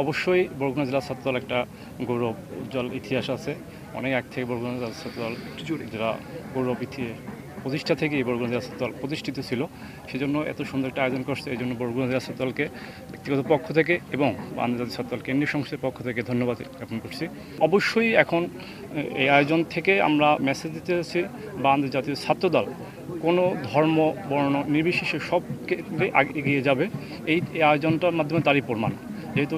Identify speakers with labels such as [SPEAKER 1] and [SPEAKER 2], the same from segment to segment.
[SPEAKER 1] অবশ্যই বরগুনা জেলা ছাত্রদল একটা গৌরব উজ্জ্বল ইতিহাস আছে। অনেক আগ থেকে বরগুনা জেলা ছাত্রদল যারা গৌরব প্রতিষ্ঠা থেকেই বরগুনা জেলা ছাত্রদল প্রতিষ্ঠিত ছিল, সেজন্য এত সুন্দর একটা আয়োজন করছে। এই জন্য বরগুনা জেলা ছাত্রদলকে ব্যক্তিগত পক্ষ থেকে এবং বাংলাদেশ জাতীয় ছাত্রদল কেন্দ্রীয় সংসদের পক্ষ থেকে ধন্যবাদ জ্ঞাপন করছি। অবশ্যই এখন এই আয়োজন থেকে আমরা মেসেজ দিতে চাচ্ছি, বাংলাদেশ জাতীয় ছাত্রদল কোনো ধর্ম বর্ণ নির্বিশেষে সব ক্ষেত্রে এগিয়ে যাবে। এই আয়োজনটার মাধ্যমে তারই প্রমাণ। যেহেতু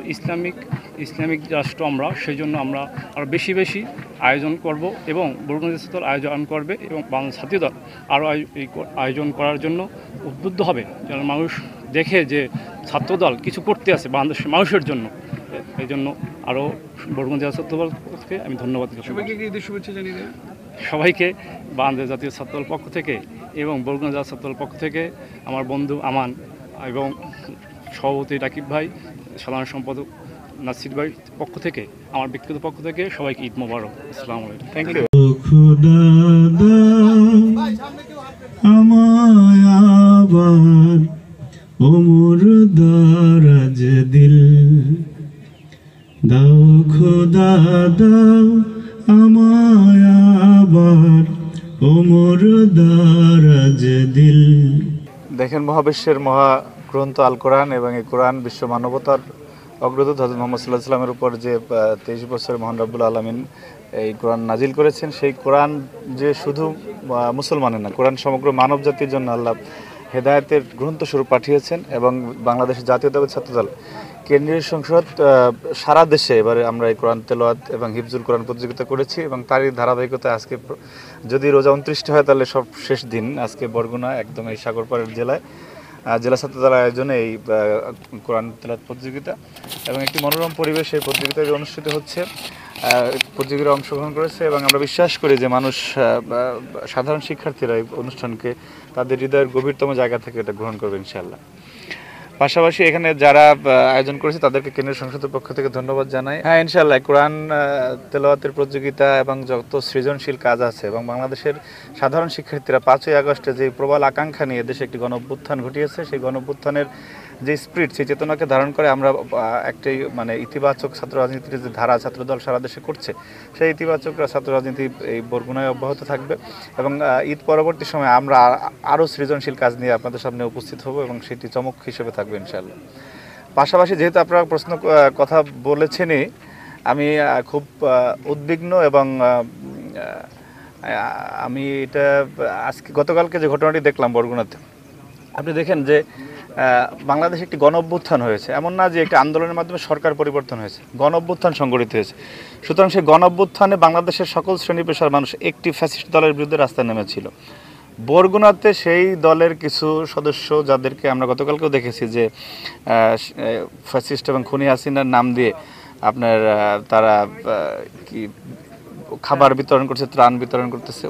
[SPEAKER 1] ইসলামিক রাষ্ট্র আমরা, সেই জন্য আমরা আরও বেশি আয়োজন করব এবং বরগুনা জেলা ছাত্রদল আয়োজন করবে এবং বাংলাদেশ ছাত্রদল আরও এই আয়োজন করার জন্য উদ্বুদ্ধ হবে, যেন মানুষ দেখে যে ছাত্রদল কিছু করতে আছে বাংলাদেশের মানুষের জন্য। এই জন্য আরও বরগুনা জেলা ছাত্রদলকে আমি ধন্যবাদ জানাই। সবাইকে বাংলাদেশ জাতীয় ছাত্রদল পক্ষ থেকে এবং বরগুনা জেলা ছাত্রদল পক্ষ থেকে, আমার বন্ধু আমান এবং সভাপতি রাকিব ভাই, সাধারণ সম্পাদক নাসির ভাই পক্ষ থেকে, আমার ব্যক্তিগত পক্ষ থেকে সবাইকে ঈদ মোবারক। আসসালামু আলাইকুম। Thank you.
[SPEAKER 2] আমায় আবার ওমর দারাজ দিল দাও খোদা দাও, আমায় আবার ওমর দারাজ দিল।
[SPEAKER 3] দেখেন, মহাবিশ্বের মহাগ্রন্থ আল কোরআন এবং এই কোরআন বিশ্ব মানবতার অগ্রদূত হযরত মুহাম্মদ সাল্লাল্লাহু আলাইহি ওয়াসাল্লামের উপর যে 23 বছরের মহান রব্বুল আলামিন এই কোরআন নাজিল করেছেন, সেই কোরআন যে শুধু মুসলমানের না, কোরআন সমগ্র মানব জাতির জন্য আল্লাহ হেদায়েতের গ্রন্থস্বরূপ পাঠিয়েছেন। এবং বাংলাদেশের জাতীয়তাবাদী ছাত্রদল কেন্দ্রীয় সংসদ সারা দেশে এবারে আমরা এই কোরআন তেলাওয়াত এবং হিফজুল কোরআন প্রতিযোগিতা করেছি এবং তারই ধারাবাহিকতায় আজকে যদি রোজা 29 হয় তাহলে সব শেষ দিন আজকে বরগুনা একদম এই সাগরপাড়ের জেলায় জেলা ছাত্রদল আয়োজনে এই কোরআন তেলাওয়াত প্রতিযোগিতা এবং একটি মনোরম পরিবেশ এই প্রতিযোগিতা অনুষ্ঠিত হচ্ছে। প্রতিযোগীরা অংশগ্রহণ করেছে এবং আমরা বিশ্বাস করি যে মানুষ, সাধারণ শিক্ষার্থীরা এই অনুষ্ঠানকে তাদের হৃদয়ের গভীরতম জায়গা থেকে এটা গ্রহণ করবে ইনশাআল্লাহ। পাশাপাশি এখানে যারা আয়োজন করেছে তাদেরকে কেন্দ্রীয় সংসদের পক্ষ থেকে ধন্যবাদ জানাই। হ্যাঁ, ইনশাআল্লাহ কোরআন তেলাওয়াতের প্রতিযোগিতা এবং যত সৃজনশীল কাজ আছে এবং বাংলাদেশের সাধারণ শিক্ষার্থীরা 5ই আগস্টে যে প্রবল আকাঙ্ক্ষা নিয়ে দেশে একটি গণ-অভ্যুত্থান ঘটিয়েছে, সেই গণ-অভ্যুত্থানের যে স্পিরিট, সেই চেতনাকে ধারণ করে আমরা একটি ইতিবাচক ছাত্র রাজনীতির যে ধারা ছাত্রদল সারা দেশে করছে, সেই ইতিবাচক ছাত্র রাজনীতি এই বরগুনায় অব্যাহত থাকবে এবং ঈদ পরবর্তী সময়ে আমরা আরও সৃজনশীল কাজ নিয়ে আপনাদের সামনে উপস্থিত হব এবং সেটি চমক হিসেবে থাকবে ইনশাআল্লাহ। পাশাপাশি যেহেতু আপনারা কথা বলেছেনই, আমি খুব উদ্বিগ্ন এবং আমি এটা গতকালকে যে ঘটনাটি দেখলাম বরগুনাতে, আপনি দেখেন যে বাংলাদেশে একটি গণ-অভ্যুত্থান হয়েছে। এমন না যে একটি আন্দোলনের মাধ্যমে সরকার পরিবর্তন হয়েছে, গণ-অভ্যুত্থান সংগঠিত হয়েছে। সুতরাং সেই গণ-অভ্যুত্থানে বাংলাদেশের সকল শ্রেণী পেশার মানুষ একটি ফ্যাসিস্ট দলের বিরুদ্ধে রাস্তায় নেমেছিল। বরগুনাতে সেই দলের কিছু সদস্য, যাদেরকে আমরা গতকালকেও দেখেছি যে ফ্যাসিস্ট এবং খুনি হাসিনার নাম দিয়ে তারা খাবার বিতরণ করছে, ত্রাণ বিতরণ করতেছে,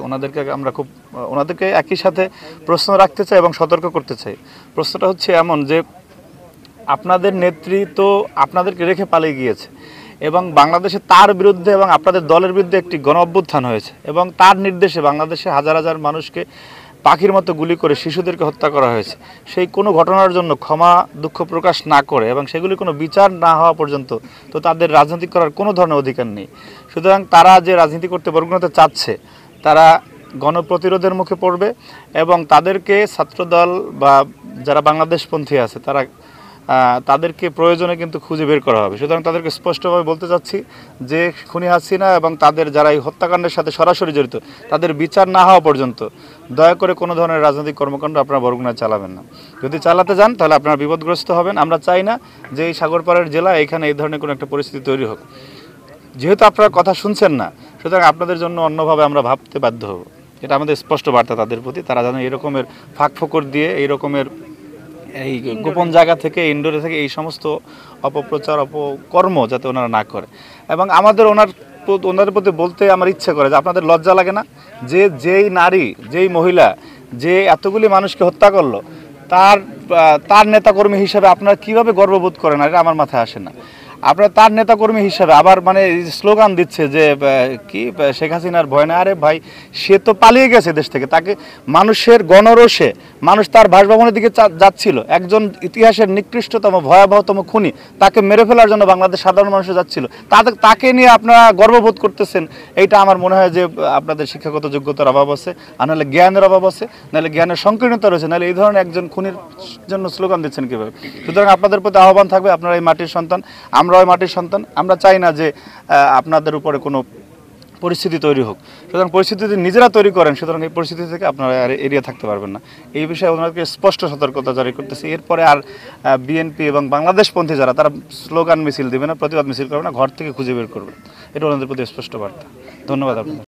[SPEAKER 3] ওনাদেরকে একই সাথে প্রশ্ন রাখতে চাই এবং সতর্ক করতে চাই। প্রশ্নটা হচ্ছে এমন যে আপনাদের নেত্রী তো আপনাদেরকে রেখে পালিয়ে গিয়েছে এবং বাংলাদেশে তার বিরুদ্ধে এবং আপনাদের দলের বিরুদ্ধে একটি গণ-অভ্যুত্থান হয়েছে এবং তার নির্দেশে বাংলাদেশে হাজার হাজার মানুষকে পাখির মতো গুলি করে শিশুদেরকে হত্যা করা হয়েছে। সেই কোনো ঘটনার জন্য ক্ষমা দুঃখ প্রকাশ না করে এবং সেগুলি কোনো বিচার না হওয়া পর্যন্ত তো তাদের রাজনীতি করার কোনো ধরনের অধিকার নেই। সুতরাং তারা যে রাজনীতি করতে বরগুনাতে চাচ্ছে, তারা গণপ্রতিরোধের মুখে পড়বে এবং তাদেরকে ছাত্রদল বা যারা বাংলাদেশপন্থী আছে তাদেরকে প্রয়োজনে কিন্তু খুঁজে বের করা হবে। সুতরাং তাদেরকে স্পষ্টভাবে বলতে চাচ্ছি যে খুনি হাসিনা এবং তাদের যারা এই হত্যাকাণ্ডের সাথে সরাসরি জড়িত, তাদের বিচার না হওয়া পর্যন্ত দয়া করে কোনো ধরনের রাজনৈতিক কর্মকাণ্ড আপনারা বরগুনায় চালাবেন না। যদি চালাতে যান তাহলে আপনারা বিপদগ্রস্ত হবেন। আমরা চাই না যে এই সাগরপাড়ের জেলা এখানে এই ধরনের কোনো একটা পরিস্থিতি তৈরি হোক। যেহেতু আপনারা কথা শুনছেন না, সুতরাং আপনাদের জন্য অন্যভাবে আমরা ভাবতে বাধ্য হব। এটা আমাদের স্পষ্ট বার্তা তাদের প্রতি। তারা যেন এই রকমের ফাঁক ফোকর দিয়ে, এই রকমের এই গোপন জায়গা থেকে, ইনডোরে থেকে এই সমস্ত অপপ্রচার অপকর্ম যাতে ওনারা না করে। এবং আমাদের ওনাদের প্রতি বলতে আমার ইচ্ছে করে যে আপনাদের লজ্জা লাগে না যে যেই নারী, যেই মহিলা যে এতগুলি মানুষকে হত্যা করলো, তার নেতাকর্মী হিসেবে আপনারা কীভাবে গর্ববোধ করেন? এটা আমার মাথায় আসে না। আপনার তার নেতাকর্মী হিসাবে আবার মানে স্লোগান দিচ্ছে যে শেখ হাসিনার ভয় না। আরে ভাই, সে তো পালিয়ে গেছে দেশ থেকে, তাকে মানুষের গণরোষে মানুষ তার বাসভবনের দিকে যাচ্ছিল, একজন ইতিহাসের নিকৃষ্টতম ভয়াবহতম খুনি, তাকে মেরে ফেলার জন্য বাংলাদেশ সাধারণ মানুষ যাচ্ছিল, তাকে নিয়ে আপনারা গর্ববোধ করতেছেন। এইটা আমার মনে হয় যে আপনাদের শিক্ষাগত যোগ্যতার অভাব আছে, আর নাহলে জ্ঞানের অভাব আছে, নাহলে জ্ঞানের সংকীর্ণতা রয়েছে, নাহলে এই ধরনের একজন খুনির জন্য স্লোগান দিচ্ছেন কীভাবে? সুতরাং আপনাদের প্রতি আহ্বান থাকবে, আপনারা এই মাটির সন্তান, আমরাও এই মাটির সন্তান, আমরা চাই না যে আপনাদের উপরে কোনো পরিস্থিতি তৈরি হোক। সুতরাং পরিস্থিতি যদি নিজেরা তৈরি করেন, সুতরাং এই পরিস্থিতি থেকে আপনারা আর এড়িয়ে থাকতে পারবেন না। এই বিষয়ে ওনাদেরকে স্পষ্ট সতর্কতা জারি করতেছে। এরপরে আর বিএনপি এবং বাংলাদেশপন্থী যারা, তারা স্লোগান মিছিল দেবে না, প্রতিবাদ মিছিল করবে না, ঘর থেকে খুঁজে বের করবে। এটা ওনাদের প্রতি স্পষ্ট বার্তা। ধন্যবাদ আপনাদের।